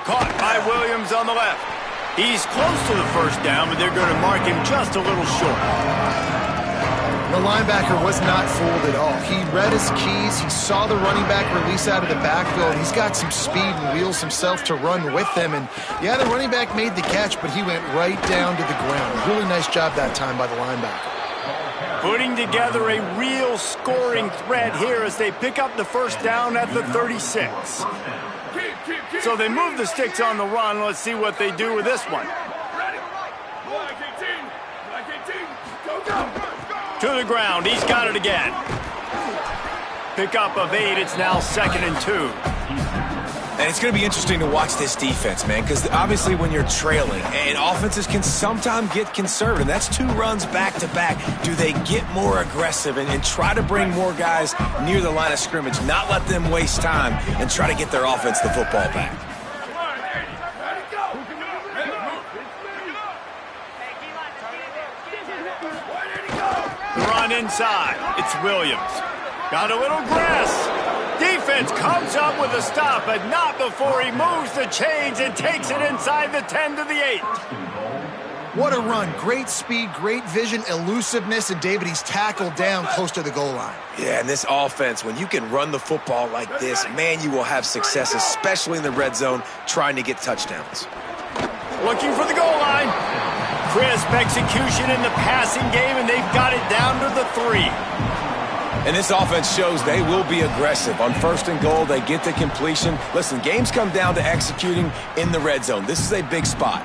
Caught by Williams on the left. He's close to the first down, but they're going to mark him just a little short. The linebacker was not fooled at all. He read his keys. He saw the running back release out of the backfield. He's got some speed and wheels himself to run with them. And, yeah, the running back made the catch, but he went right down to the ground. Really nice job that time by the linebacker. Putting together a real scoring threat here as they pick up the first down at the 36. So they move the sticks on the run. Let's see what they do with this one. To the ground. He's got it again. Pickup of 8. It's now 2nd and 2. And it's going to be interesting to watch this defense, man, because obviously when you're trailing, and offenses can sometimes get conservative. That's 2 runs back-to-back. Do they get more aggressive and try to bring more guys near the line of scrimmage, not let them waste time, and try to get their offense the football back? The run inside. It's Williams. Got a little grass. Defense comes up with a stop, but not before he moves the chains and takes it inside the 10 to the 8. What a run. Great speed, great vision, elusiveness, and David, he's tackled down close to the goal line. Yeah, and this offense, when you can run the football like this, man, you will have success, especially in the red zone, trying to get touchdowns. Looking for the goal line. Crisp execution in the passing game, and they've got it down to the 3. And this offense shows they will be aggressive. On 1st and goal, they get the completion. Listen, games come down to executing in the red zone. This is a big spot.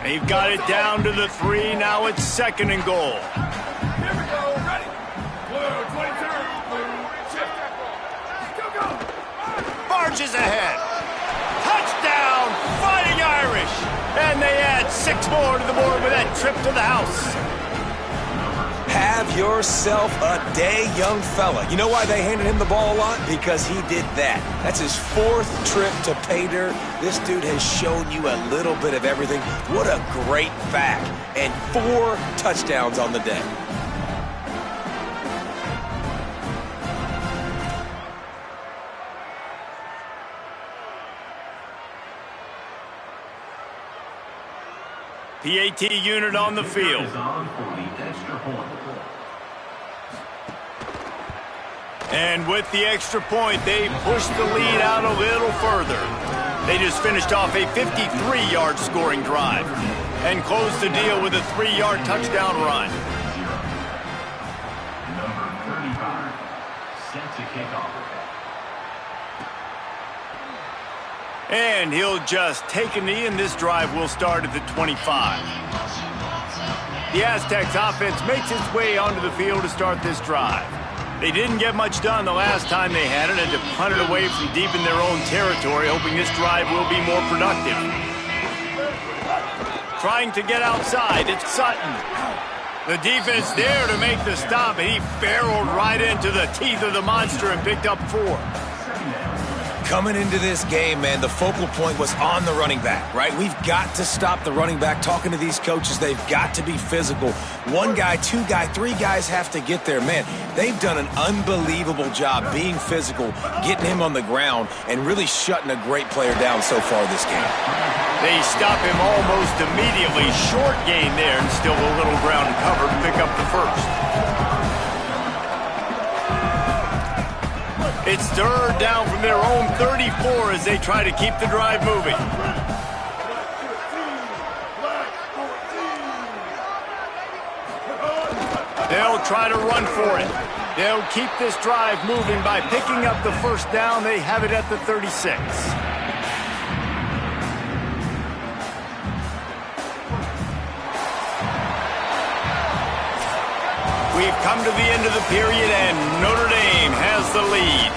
They've got it down to the 3. Now it's 2nd and goal. Here we go. Ready. Blue, 22. Marches ahead. Touchdown, Fighting Irish. And they add 6 more to the board with that trip to the house. Have yourself a day, young fella. You know why they handed him the ball a lot? Because he did that. That's his 4th trip to pay dirt. This dude has shown you a little bit of everything. What a great back. And 4 touchdowns on the day. PAT unit on the field. And with the extra point, they push the lead out a little further. They just finished off a 53-yard scoring drive and closed the deal with a 3-yard touchdown run. Number 35, set to kick off. And he'll just take a knee, and this drive will start at the 25. The Aztecs offense makes its way onto the field to start this drive. They didn't get much done the last time they had it, and to punt it away from deep in their own territory, hoping this drive will be more productive. Trying to get outside, it's Sutton. The defense there to make the stop, and he barreled right into the teeth of the monster and picked up 4. Coming into this game, man, the focal point was on the running back, right? We've got to stop the running back. Talking to these coaches, they've got to be physical. 1 guy, 2 guy, 3 guys have to get there. Man, they've done an unbelievable job being physical, getting him on the ground, and really shutting a great player down so far this game. They stop him almost immediately. Short gain there, and still a little ground to cover to pick up the first. It's third down from their own 34 as they try to keep the drive moving. They'll try to run for it. They'll keep this drive moving by picking up the first down. They have it at the 36. We've come to the end of the period, and Notre Dame has the lead.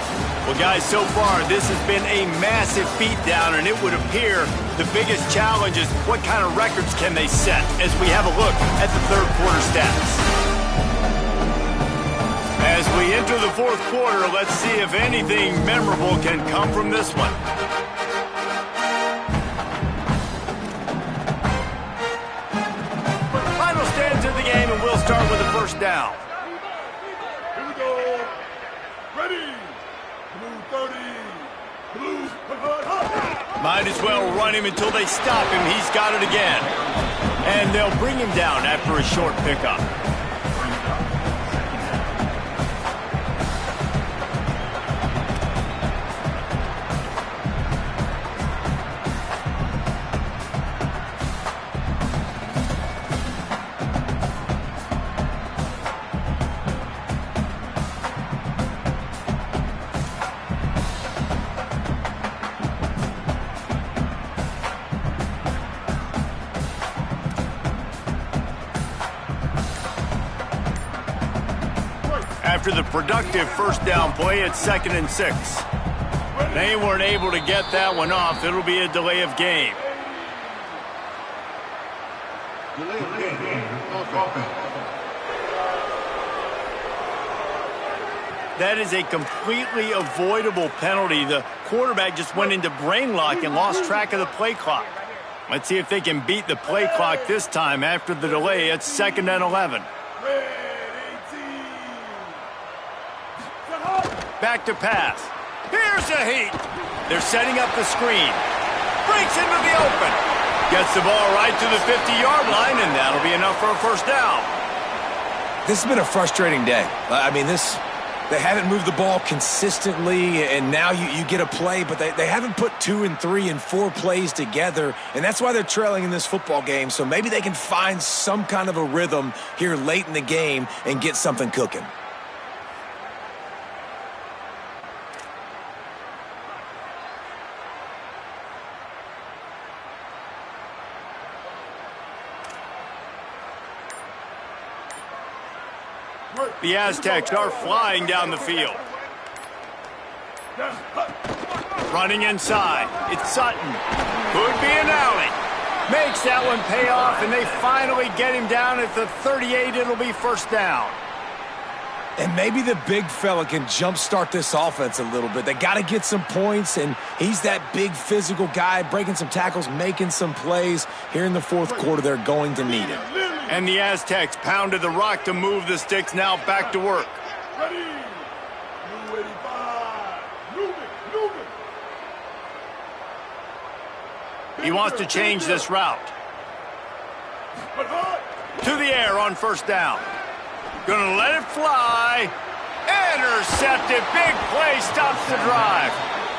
Well, guys, so far, this has been a massive beatdown, and it would appear the biggest challenge is what kind of records can they set as we have a look at the third quarter stats. As we enter the fourth quarter, let's see if anything memorable can come from this one. Final stands of the game, and we'll start with the first down. Here we go. Ready. Blue 30. Blue. Might as well run him until they stop him. He's got it again. And they'll bring him down after a short pickup. after the productive first down play at 2nd and 6. They weren't able to get that one off. It'll be a delay of game. That is a completely avoidable penalty. The quarterback just went into brain lock and lost track of the play clock. Let's see if they can beat the play clock this time after the delay at 2nd and 11. Back to pass. Here's a heat. They're setting up the screen. Breaks into the open. Gets the ball right to the 50-yard line, and that'll be enough for a first down. This has been a frustrating day. They haven't moved the ball consistently, and now you get a play, but they haven't put 2 and 3 and 4 plays together, and that's why they're trailing in this football game. So maybe they can find some kind of a rhythm here late in the game and get something cooking. The Aztecs are flying down the field. Running inside. It's Sutton. Could be an alley. Makes that one pay off, and they finally get him down at the 38. It'll be first down. And maybe the big fella can jumpstart this offense a little bit. They got to get some points, and he's that big physical guy, breaking some tackles, making some plays. Here in the fourth quarter, they're going to need it. And the Aztecs pounded the rock to move the sticks, now back to work. He wants to change this route. To the air on first down. Gonna let it fly. Intercepted. Big play stops the drive.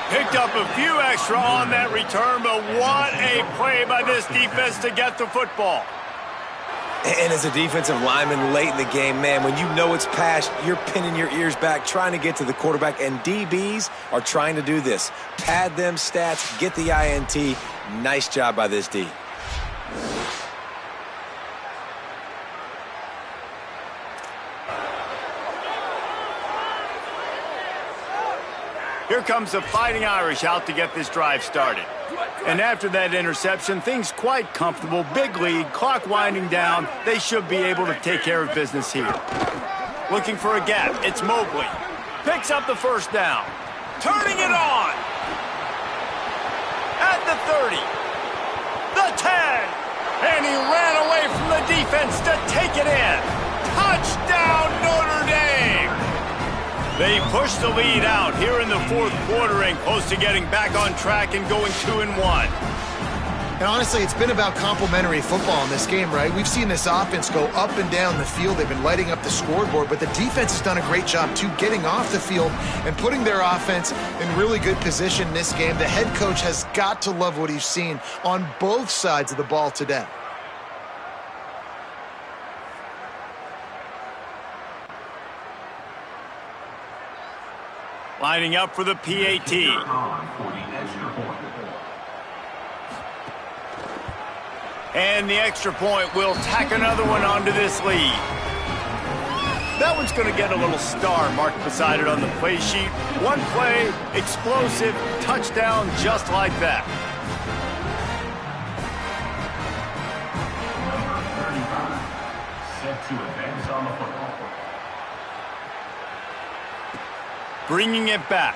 Picked up a few extra on that return, but what a play by this defense to get the football. And as a defensive lineman late in the game, man, when you know it's past, you're pinning your ears back, trying to get to the quarterback, and DBs are trying to do this. Pad them stats, get the INT. Nice job by this D. Here comes the Fighting Irish out to get this drive started. And after that interception, things quite comfortable. Big lead, clock winding down. They should be able to take care of business here. Looking for a gap. It's Mobley. Picks up the first down. Turning it on. At the 30. The 10. And he ran away from the defense to take it in. Touchdown, Notre Dame. They pushed the lead out here in the fourth quarter and close to getting back on track and going 2-1. And honestly, it's been about complementary football in this game, right? We've seen this offense go up and down the field. They've been lighting up the scoreboard, but the defense has done a great job, too, getting off the field and putting their offense in really good position in this game. The head coach has got to love what he's seen on both sides of the ball today. Lining up for the PAT. And the extra point will tack another one onto this lead. That one's going to get a little star marked beside it on the play sheet. One play, explosive, touchdown just like that. Set to advance on the football. Bringing it back.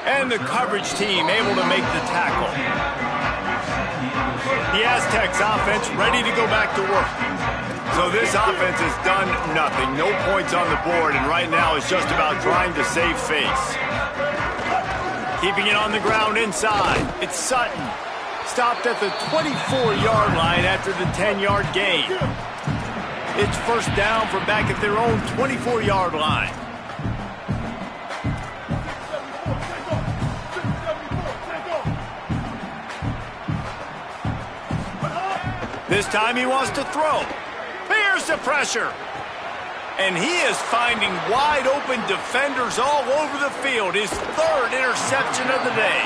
And the coverage team able to make the tackle. The Aztecs offense ready to go back to work. So this offense has done nothing. No points on the board, and right now it's just about trying to save face. Keeping it on the ground inside. It's Sutton. Stopped at the 24-yard line after the 10-yard gain. It's first down from back at their own 24-yard line. This time he wants to throw. Here's the pressure. And he is finding wide open defenders all over the field. His third interception of the day.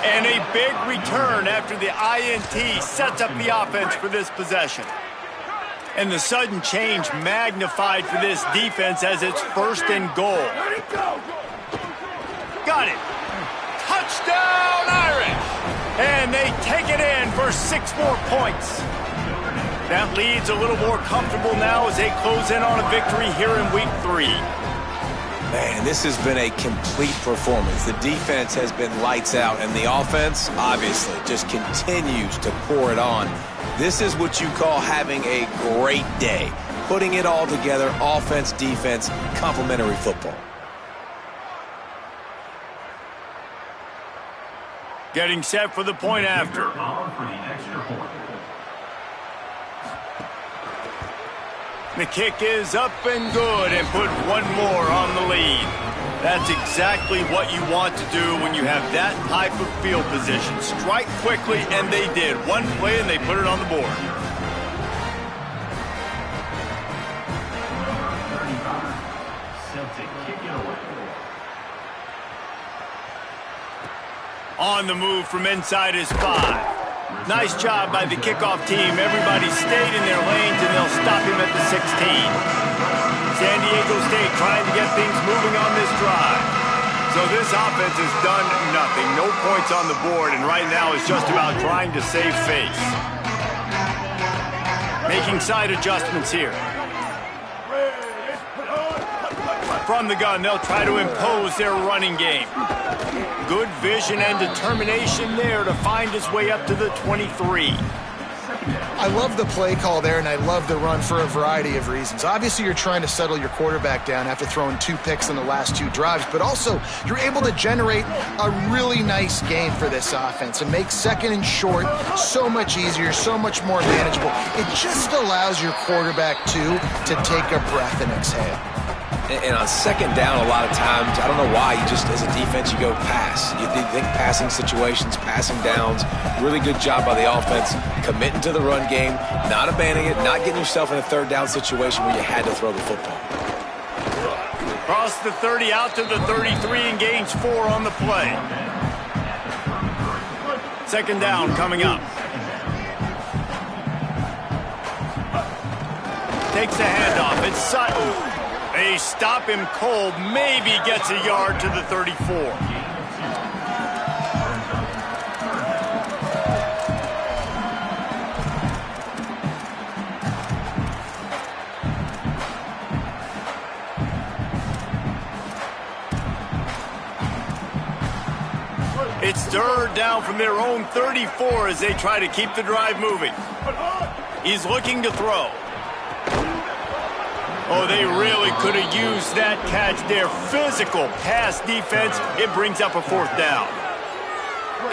And a big return after the INT sets up the offense for this possession. And the sudden change magnified for this defense as it's 1st and goal. Got it. Touchdown, Irish! And they take it in for 6 more points. That lead's a little more comfortable now as they close in on a victory here in Week 3. Man, this has been a complete performance. The defense has been lights out, and the offense, obviously, just continues to pour it on. This is what you call having a great day. Putting it all together, offense, defense, complementary football. Getting set for the point after. The kick is up and good and put 1 more on the lead. That's exactly what you want to do when you have that type of field position. Strike quickly, and they did. 1 play, and they put it on the board. On the move from inside his 5. Nice job by the kickoff team. Everybody stayed in their lanes, and they'll stop him at the 16. San Diego State trying to get things moving on this drive. So this offense has done nothing. No points on the board, and right now it's just about trying to save face. Making side adjustments here. From the gun, they'll try to impose their running game. Good vision and determination there to find his way up to the 23. I love the play call there, and I love the run for a variety of reasons. Obviously, you're trying to settle your quarterback down after throwing 2 picks in the last 2 drives, but also you're able to generate a really nice game for this offense and make 2nd and short so much easier, so much more manageable. It just allows your quarterback, too, to take a breath and exhale. And on 2nd down, a lot of times, I don't know why, you just, as a defense, you go pass. You think passing situations, passing downs. Really good job by the offense, committing to the run game, not abandoning it, not getting yourself in a 3rd down situation where you had to throw the football. Cross the 30 out to the 33 and gains 4 on the play. 2nd down coming up. Takes the handoff. It's Sutton. They stop him cold, maybe gets a yard to the 34. It's 3rd down from their own 34 as they try to keep the drive moving. He's looking to throw. Oh, they really could have used that catch there. Physical pass defense. It brings up a 4th down.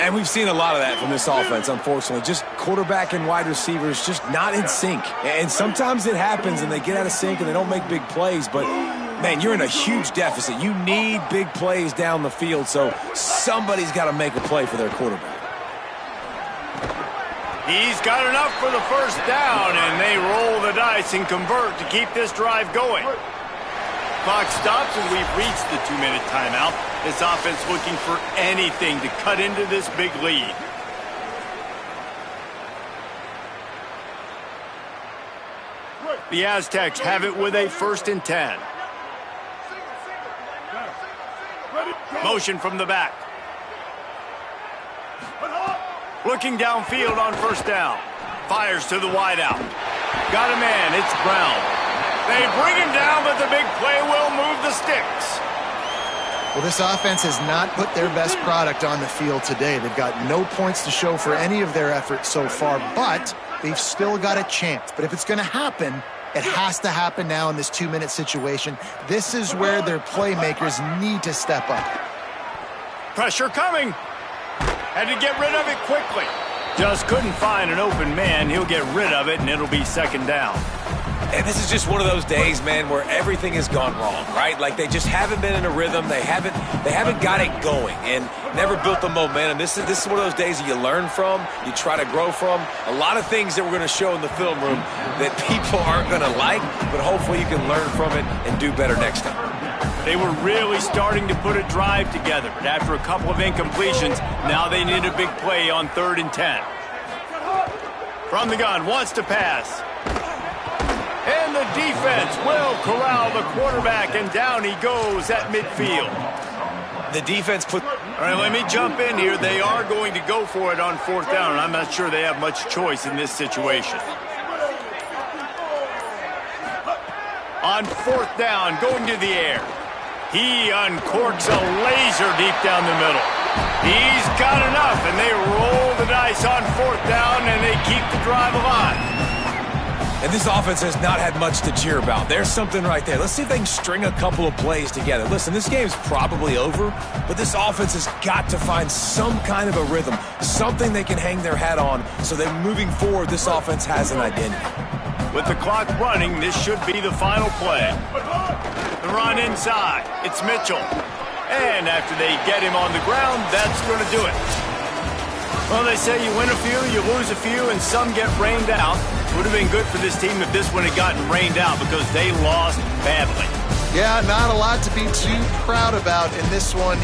And we've seen a lot of that from this offense, unfortunately. Just quarterback and wide receivers just not in sync. And sometimes it happens and they get out of sync and they don't make big plays. But, man, you're in a huge deficit. You need big plays down the field, so somebody's got to make a play for their quarterback. He's got enough for the 1st down, and they roll the dice and convert to keep this drive going. Clock stops, and we've reached the 2-minute timeout. This offense looking for anything to cut into this big lead. The Aztecs have it with a 1st and 10. Motion from the back. Looking downfield on 1st down. Fires to the wideout. Got a man. It's Brown. They bring him down, but the big play will move the sticks. Well, this offense has not put their best product on the field today. They've got no points to show for any of their efforts so far, but they've still got a chance. But if it's going to happen, it has to happen now in this 2-minute situation. This is where their playmakers need to step up. Pressure coming. Had to get rid of it quickly. Just couldn't find an open man. He'll get rid of it, and it'll be 2nd down. And this is just one of those days, man, where everything has gone wrong, right? Like they just haven't been in a rhythm. They haven't got it going and never built the momentum. This is one of those days that you learn from, you try to grow from. A lot of things that we're going to show in the film room that people aren't going to like, but hopefully you can learn from it and do better next time. They were really starting to put a drive together, but after a couple of incompletions, now they need a big play on 3rd and 10. From the gun, wants to pass. And the defense will corral the quarterback, and down he goes at midfield. The defense put... All right, let me jump in here. They are going to go for it on 4th down, and I'm not sure they have much choice in this situation. On 4th down, going to the air. He uncorks a laser deep down the middle. He's got enough, and they roll the dice on 4th down, and they keep the drive alive. And this offense has not had much to cheer about. There's something right there. Let's see if they can string a couple of plays together. Listen, this game's probably over, but this offense has got to find some kind of a rhythm, something they can hang their hat on so that moving forward, this offense has an identity. With the clock running, this should be the final play. The run inside. It's Mitchell. And after they get him on the ground, that's going to do it. Well, they say you win a few, you lose a few, and some get rained out. Would have been good for this team if this one had gotten rained out because they lost badly. Yeah, not a lot to be too proud about in this one.